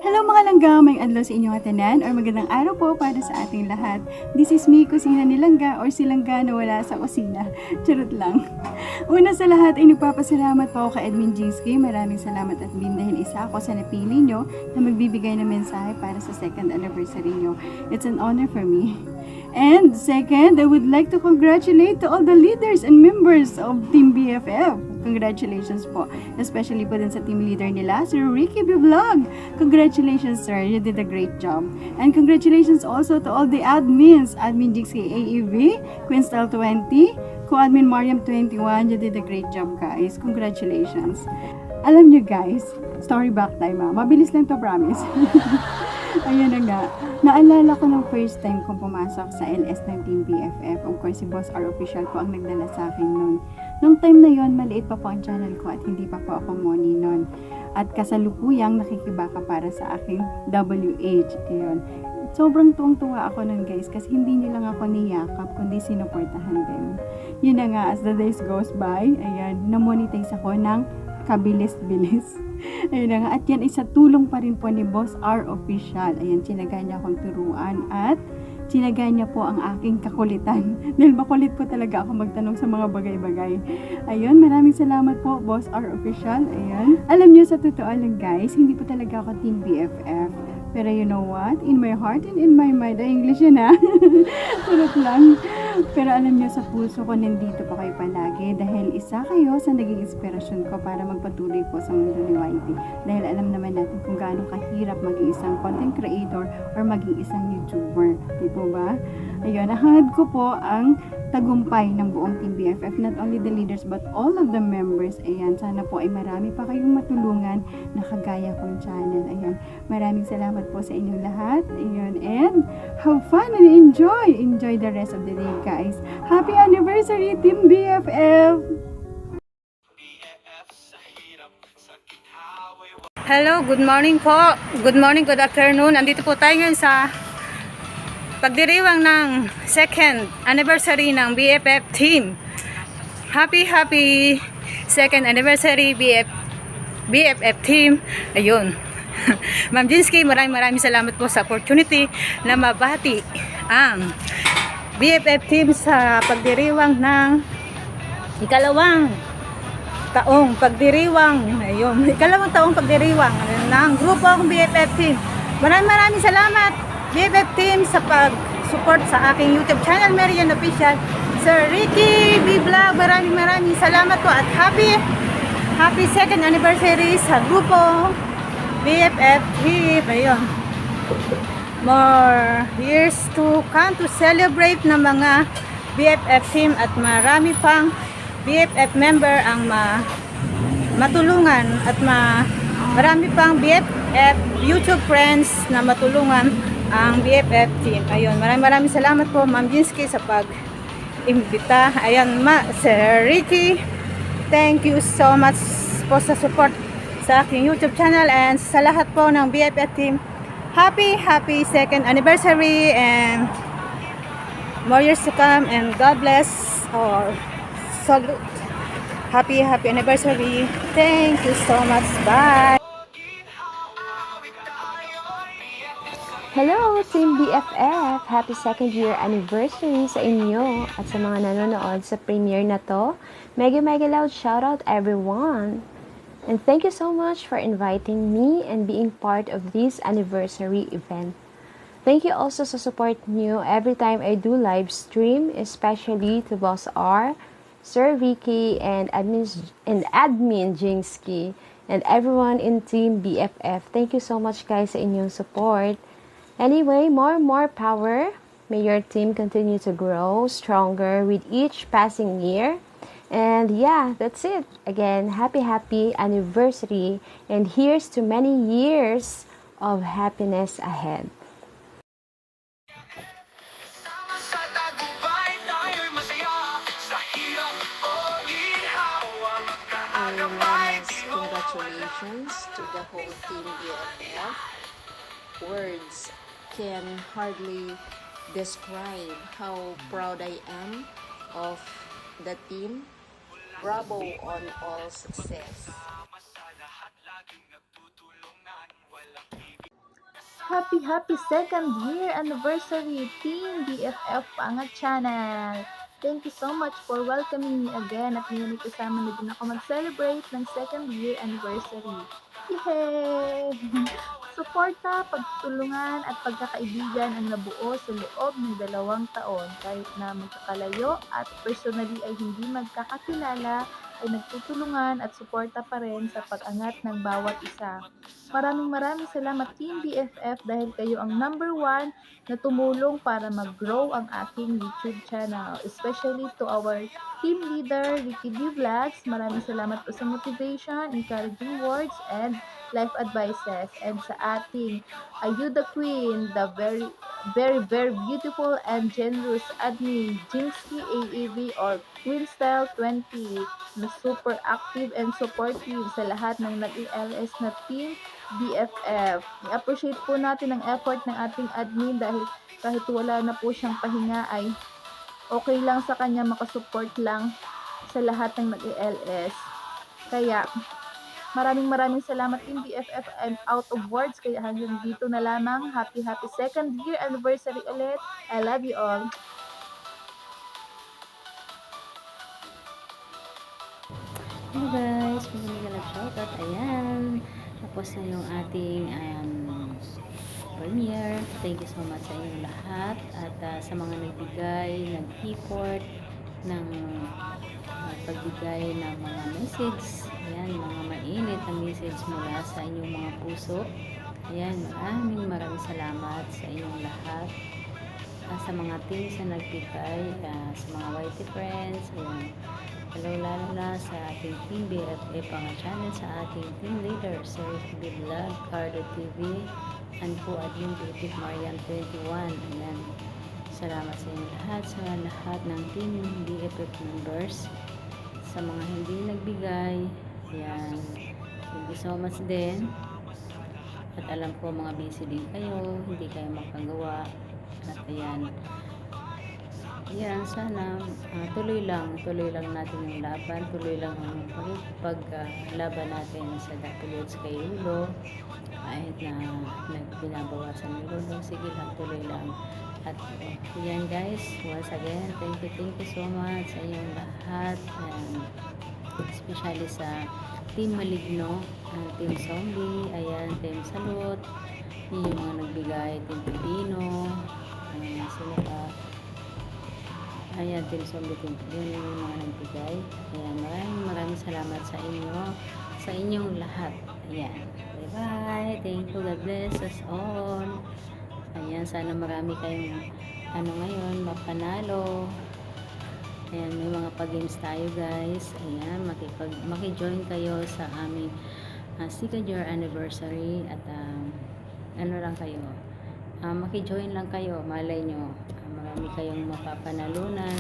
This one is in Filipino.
Hello mga langga, may adlaw sa inyong atanan or magandang araw po para sa ating lahat. This is me, Kusina ni Langga or si Langga na wala sa kusina. Charot lang. Una sa lahat ay nagpapasalamat po ako kay Admin Jingsky. Maraming salamat Admin dahil isa ako sa napili nyo na magbibigay ng mensahe para sa second anniversary nyo. It's an honor for me. And second, I would like to congratulate to all the leaders and members of Team BFF. Congratulations po. Especially po din sa team leader nila, Sir Ricky B. Vlog. Congratulations, sir. You did a great job. And congratulations also to all the admins. Admin Dixie AEV, Quinstal 20, Co-admin Mariam 21. You did a great job, guys. Congratulations. Alam nyo, guys, story back time, ha. Mabilis lang to, promise. Ayan na nga. Naalala ko ng first time kong pumasok sa LS ng Team BFF. Of course, si Boss R Official po ang nagdala sa akin noon. Nung time na yon, maliit pa po ang channel ko at hindi pa po ako moni noon. At kasalukuyang nakikibaka para sa aking WH. Ayun. Sobrang tuwang-tuwa ako nun, guys, kasi hindi nyo lang ako niyakap, kundi sinuportahan din. Yun na nga, as the days goes by, ayan, na-monetize ako ng kabilis-bilis. Ayun na nga, at yan isa tulong pa rin po ni Boss R Official. Ayan, tinaga niya akong turuan at tinaga niya po ang aking kakulitan. Dahil makulit po talaga ako magtanong sa mga bagay-bagay. Ayun, maraming salamat po, Boss R Official. Ayan. Alam niyo, sa totoo lang, guys, hindi po talaga ako Team BFF. Pero you know what? In my heart and in my mind, ay English yun, ha? Sarap lang. Pero alam niyo, sa puso ko, nandito po kayo palagi dahil isa kayo sa naging inspirasyon ko para magpatuloy po sa mundo ni YT. Dahil alam naman natin kung gaano kahirap maging isang content creator or maging isang YouTuber. Di po ba? Ayun, nahangad ko po ang tagumpay ng buong Team BFF, not only the leaders but all of the members. Ayan, sana po ay marami pa kayong matulungan na kagaya kong channel. Ayan, maraming salamat po sa inyong lahat. Ayan, and have fun and enjoy! Enjoy the rest of the day, guys. Happy anniversary, Team BFF! Hello, good morning po. Good morning, good afternoon. Andito po tayo ngayon sa pagdiriwang ng second anniversary ng BFF team. Happy second anniversary BFF team. Ayun. Ma'am Jinsky, maraming salamat po sa opportunity na mabati ang BFF team sa pagdiriwang ng ikalawang taong pagdiriwang. Ayun, ikalawang taong pagdiriwang ng grupo ng BFF team. Maraming salamat BFF team sa pag-support sa aking YouTube channel, Marian Official. Sir Ricky B. Vlog, maraming salamat po at happy second anniversary sa grupo BFF team. Ayun. More years to come to celebrate ng mga BFF team at marami pang BFF member ang matulungan at marami pang BFF YouTube friends na matulungan ang BFF team. Ayun, maraming salamat po Ma'am Jinsky sa pag-imbita. Ayan, Sir Ricky, thank you so much po sa support sa aking YouTube channel and sa lahat po ng BFF team. Happy second anniversary and more years to come and God bless or salute. Happy anniversary. Thank you so much. Bye. Hello, Team BFF! Happy second year anniversary sa inyo at sa mga nanonood sa premiere na to. Mega loud shoutout everyone! And thank you so much for inviting me and being part of this anniversary event. Thank you also sa support niyo every time I do live stream, especially to Boss R, Sir Vicky, and Admin Jingsky, and everyone in Team BFF. Thank you so much guys sa inyong support. Anyway, more power. May your team continue to grow stronger with each passing year. And yeah, that's it. Again, happy anniversary. And here's to many years of happiness ahead. Congratulations to the whole Team BFF. Words can hardly describe how proud I am of the team. Bravo on all success. happy second year anniversary Team BFF Pangat Channel. Thank you so much for welcoming me again at ngayon ay kasama na din ako mag-celebrate ng second year anniversary. Yay! Suporta, pagtulungan at pagkakaibigan ang nabuo sa loob ng 2 taon kahit na magkakalayo at personally ay hindi magkakakilala ay nagtutulungan at suporta pa rin sa pag-angat ng bawat isa. Maraming salamat Team BFF dahil kayo ang number 1 na tumulong para mag-grow ang aking YouTube channel. Especially to our team leader, Ricky D. Vlogs. Maraming salamat po sa motivation, encouraging words, and life advices. And sa ating Ayu the Queen, the very beautiful and generous admin, Jinxky AAV or Queen Style 20 na super active and supportive sa lahat ng nag-LS na team BFF. I-appreciate po natin ang effort ng ating admin dahil kahit wala na po siyang pahinga ay okay lang sa kanya makasupport lang sa lahat ng nag-LS. Kaya maraming salamat Team BFF. I'm out of words kaya hanggang dito na lamang. Happy second year anniversary ulit. I love you all. Hello guys, pumili ka lang shoutout. Ayan, tapos na yung ating premiere. Thank you so much sa inyong lahat at sa mga nagbigay, nag-effort ng pagbigay ng mga message. Ayan, mga mainit na message mula sa inyong mga puso. Ayan, maraming salamat sa inyong lahat. Sa mga teams na nagbigay, sa mga YT friends, ayan, lalo na sa ating Team BFF ang channel, sa ating team leader, Sir B Vlog, Cardo TV, and po admin BFF Marian 21. Ayan, salamat sa inyo lahat, sa lahat ng Team BFF members. Sa mga hindi nagbigay, ayan, thank you so much din. At alam ko mga busy din kayo, hindi kayo makagawa. At ayan, sana tuloy lang natin yung laban, tuloy lang ang paglaban natin sa WH kay Lulo. Kahit na binabawasan ni Lulo, sige lang, tuloy lang. At yan guys, once again, thank you so much sa inyong lahat, and especially sa Team Maligno, Team Zombie, ayan, Team Salute, yung mga nagbigay, Team Pipino, sino pa, ayan, Team Zombie, Team Pipino, yung mga nagbigay. Ayan, maraming salamat sa inyo, sa inyong lahat. Ayan, bye bye, thank you, God bless us all. Ayan, sana marami kayong ngayon mapanalo. Ayan, may mga pag-games tayo guys. Ayan, maki-join kayo sa aming second year anniversary at lang kayo, maki-join lang kayo, malay nyo marami kayong mapapanalunan.